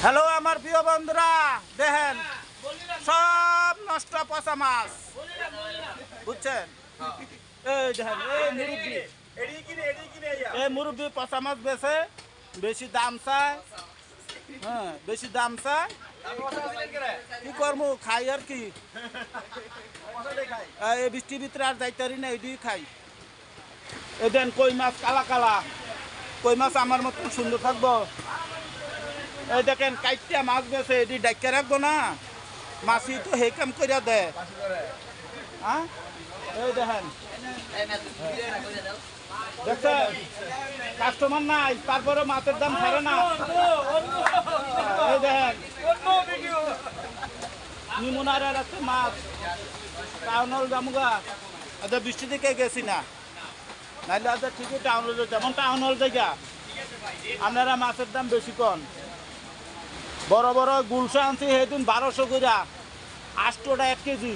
Hello আমার প্রিয় বন্ধুরা, দেখেন সব নষ্ট পচা মাছ, বুঝছেন? এই দেখেন এই মুরব্বী পচা মাছ বেছে বেশি দাম চায়। হ্যাঁ, বেশি দাম চায়, কি করবো, খাই আর কি। এই বৃষ্টির ভিতরে আর যাইতারি না, এদিকে খাই। এই দেন কই মাছ কালা কালা, কই মাছ আমার মতন সুন্দর থাকবো। এই দেখেন কাইটিয়া মাছ বেছে, এটি ডাক্কা রাখবো না, মাছি তো হে কাম করিয়া দেয়। হ্যাঁ, এই দেখেন দেখছেন কাস্টমার নাই, তারপরে মাছের দাম ছাড়ে না। এই দেখেন নিমুনার আছে মাছ, টাউনল জামুগা। আচ্ছা বৃষ্টি দিকে গেছি না, নাহলে আচ্ছা ঠিকই টাউন হল, যেমন টাউন হল জায়গা আপনারা মাছের দাম বেশি কন। বড় বড় গুলশা আনছি সেদিন 1200 করে, 8 টাকা 1 কেজি।